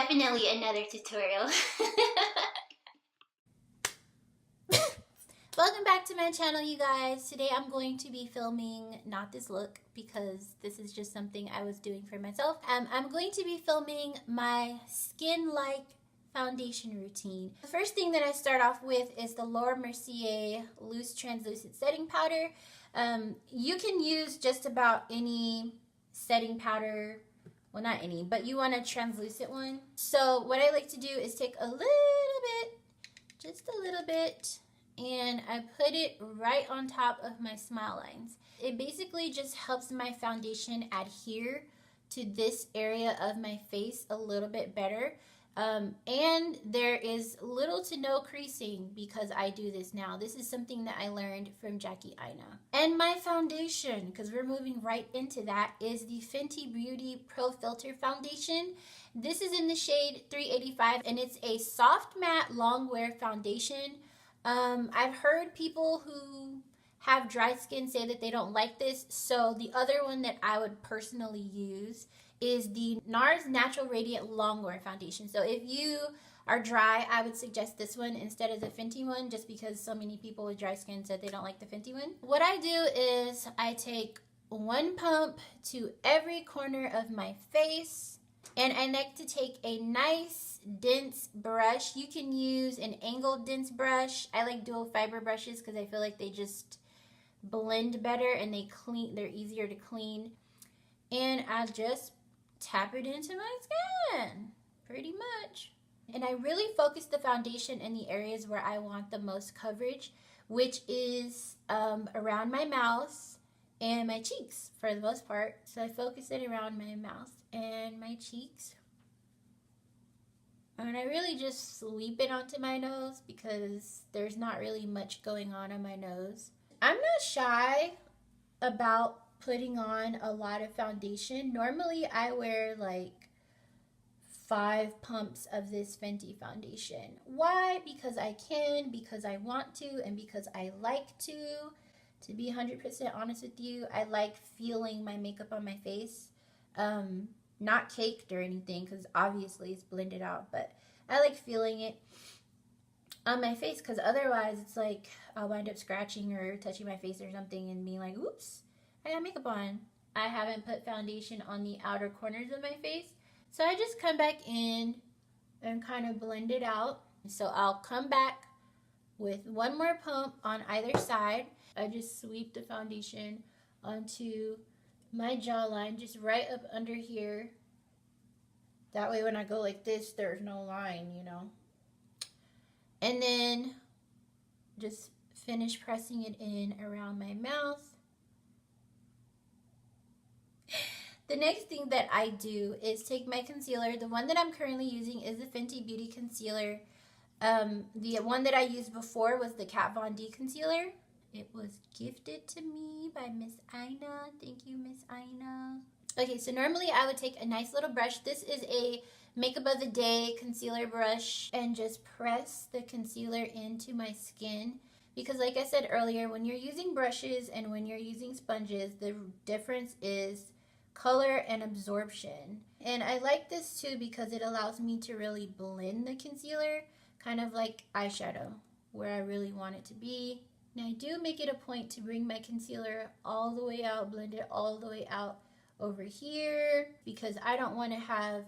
definitely another tutorial. Welcome back to my channel, you guys. Today I'm going to be filming not this look because this is just something I was doing for myself. I'm going to be filming my skin-like foundation routine. The first thing that I start off with is the MERCIER Loose Translucent Setting Powder. You can use just about any setting powder. Well, not any, but you want a translucent one. So what I like to do is take a little bit, just a little bit, and I put it right on top of my smile lines. It basically just helps my foundation adhere to this area of my face a little bit better. And there is little to no creasing because I do this now. This is something that I learned from Xrizz'Tina. And my foundation, because we're moving right into that, is the Fenty Beauty Pro Filter Foundation. This is in the shade 385 and it's a soft matte long wear foundation. I've heard people who have dry skin say that they don't like this, so the other one that I would personally use is the NARS Natural Radiant Longwear Foundation. So if you are dry, I would suggest this one instead of the Fenty one, just because so many people with dry skin said they don't like the Fenty one. What I do is I take one pump to every corner of my face, and I like to take a nice dense brush. You can use an angled dense brush. I like dual fiber brushes because I feel like they just blend better and they're easier to clean. And I just tap it into my skin, pretty much. And I really focus the foundation in the areas where I want the most coverage, which is around my mouth and my cheeks for the most part. So I focus it around my mouth and my cheeks. And I really just sweep it onto my nose because there's not really much going on my nose. I'm not shy about putting on a lot of foundation. Normally I wear like 5 pumps of this Fenty foundation. Why? Because I can, because I want to, and because I like to. To be 100% honest with you, I like feeling my makeup on my face. Not caked or anything because obviously it's blended out, but I like feeling it on my face because otherwise it's like I'll wind up scratching or touching my face or something and being like, oops, I got makeup on. I haven't put foundation on the outer corners of my face, so I just come back in and kind of blend it out. So I'll come back with one more pump on either side. I just sweep the foundation onto my jawline, just right up under here. That way when I go like this, there's no line, you know. And then just finish pressing it in around my mouth. The next thing that I do is take my concealer. The one that I'm currently using is the Fenty Beauty Concealer. The one that I used before was the Kat Von D concealer. It was gifted to me by Miss Ina. Thank you, Miss Ina. Okay, so normally I would take a nice little brush. This is a Makeup of the Day concealer brush and just press the concealer into my skin. Because like I said earlier, when you're using brushes and when you're using sponges, the difference is color and absorption. And I like this too because it allows me to really blend the concealer, kind of like eyeshadow, where I really want it to be. And I do make it a point to bring my concealer all the way out, blend it all the way out over here, because I don't want to have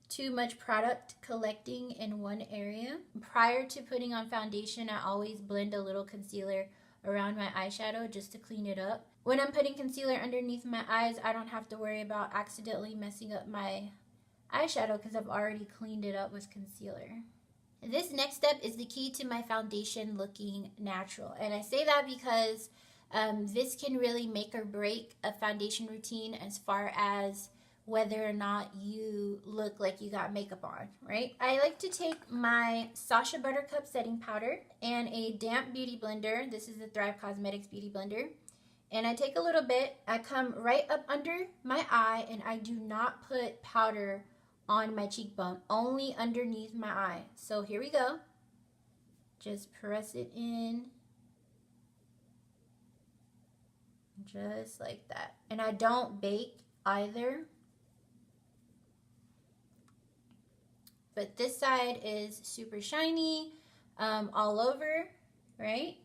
too much product collecting in one area. Prior to putting on foundation, I always blend a little concealer around my eyeshadow just to clean it up. When I'm putting concealer underneath my eyes, I don't have to worry about accidentally messing up my eyeshadow because I've already cleaned it up with concealer. This next step is the key to my foundation looking natural. And I say that because this can really make or break a foundation routine as far as whether or not you look like you got makeup on, right? I like to take my SACHA BUTTERCUP setting powder and a damp beauty blender. This is the Thrive Cosmetics beauty blender. And I take a little bit, I come right up under my eye, and I do not put powder on my cheekbone, only underneath my eye. So here we go. Just press it in. Just like that. And I don't bake either. but this side is super shiny all over, right?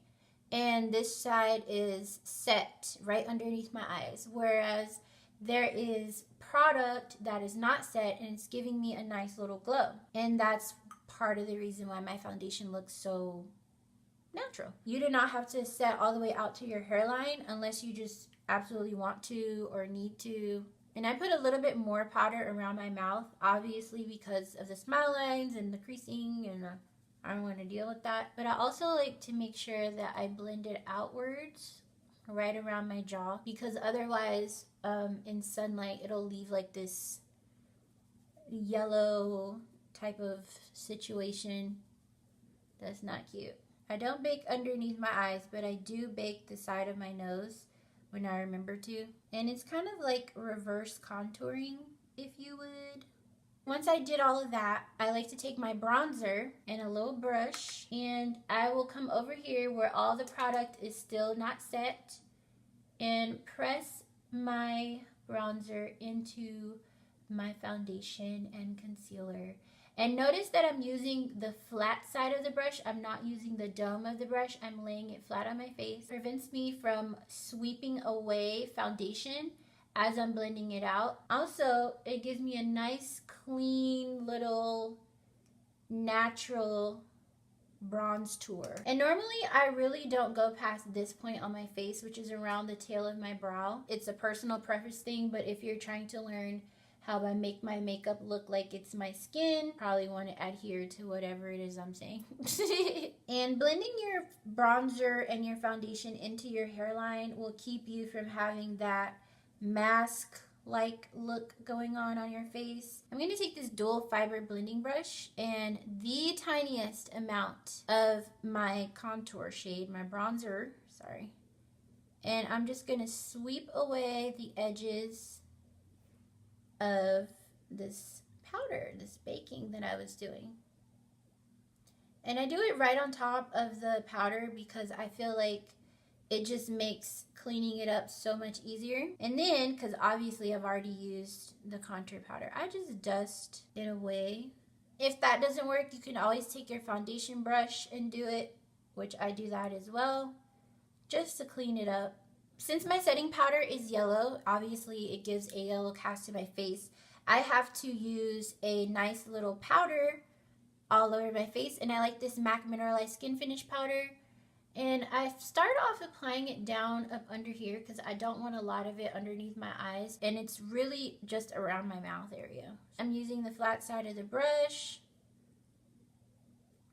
And this side is set right underneath my eyes, whereas there is product that is not set and it's giving me a nice little glow. And that's part of the reason why my foundation looks so natural. You do not have to set all the way out to your hairline unless you just absolutely want to or need to. And I put a little bit more powder around my mouth, obviously because of the smile lines and the creasing, and I don't want to deal with that. But I also like to make sure that I blend it outwards right around my jaw, because otherwise in sunlight it'll leave like this yellow type of situation that's not cute. I don't bake underneath my eyes, but I do bake the side of my nose when I remember to. And it's kind of like reverse contouring, if you would. Once I did all of that, I like to take my bronzer and a little brush, and I will come over here where all the product is still not set and press my bronzer into my foundation and concealer. And notice that I'm using the flat side of the brush. I'm not using the dome of the brush. I'm laying it flat on my face. It prevents me from sweeping away foundation as I'm blending it out. Also, it gives me a nice, clean, little, natural bronze tour. And normally I really don't go past this point on my face, which is around the tail of my brow. It's a personal preference thing, but if you're trying to learn how I make my makeup look like it's my skin, probably want to adhere to whatever it is I'm saying. And blending your bronzer and your foundation into your hairline will keep you from having that mask-like look going on your face. I'm going to take this dual fiber blending brush and the tiniest amount of my contour shade, my bronzer, sorry, and I'm just going to sweep away the edges of this powder, this baking that I was doing. And I do it right on top of the powder because I feel like it just makes cleaning it up so much easier. And then, because obviously I've already used the contour powder, I just dust it away. If that doesn't work, you can always take your foundation brush and do it, which I do that as well, just to clean it up. Since my setting powder is yellow, obviously it gives a yellow cast to my face. I have to use a nice little powder all over my face, and I like this MAC Mineralized Skin Finish powder. And I start off applying it down up under here because I don't want a lot of it underneath my eyes, and it's really just around my mouth area. I'm using the flat side of the brush,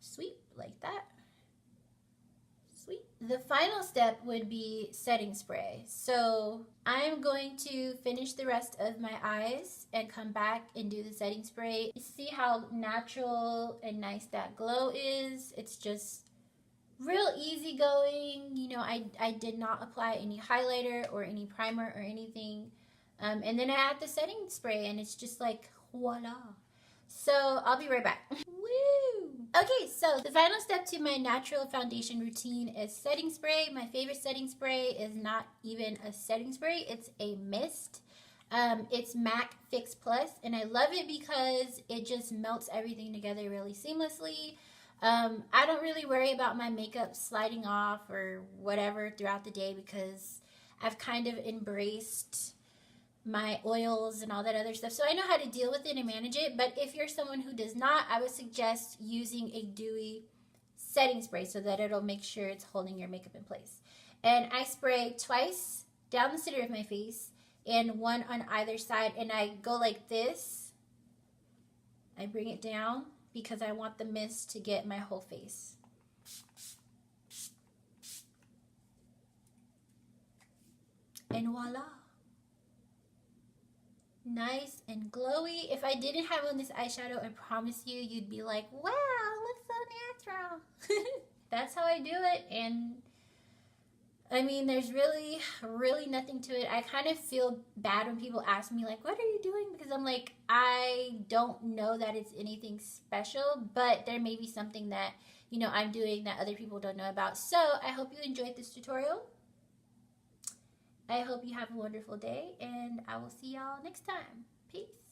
sweep like that. The final step would be setting spray. So I'm going to finish the rest of my eyes and come back and do the setting spray. See how natural and nice that glow is. It's just real easy going. You know, I did not apply any highlighter or any primer or anything. And then I add the setting spray and it's just like voila. So I'll be right back. Woo! Okay, so the final step to my natural foundation routine is setting spray. My favorite setting spray is not even a setting spray, it's a mist. It's MAC Fix Plus, and I love it because it just melts everything together really seamlessly. I don't really worry about my makeup sliding off or whatever throughout the day because I've kind of embraced my oils and all that other stuff, so I know how to deal with it and manage it. But if you're someone who does not, I would suggest using a dewy setting spray so that it'll make sure it's holding your makeup in place. And I spray twice down the center of my face and one on either side, and I go like this. I bring it down because I want the mist to get my whole face. And voila. Nice and glowy. If I didn't have on this eyeshadow, I promise you, you'd be like, wow, it looks so natural. That's how I do it. And I mean, there's really nothing to it. I kind of feel bad when people ask me like, what are you doing? Because I'm like, I don't know that it's anything special, but there may be something that, you know, I'm doing that other people don't know about. So I hope you enjoyed this tutorial. I hope you have a wonderful day, and I will see y'all next time. Peace.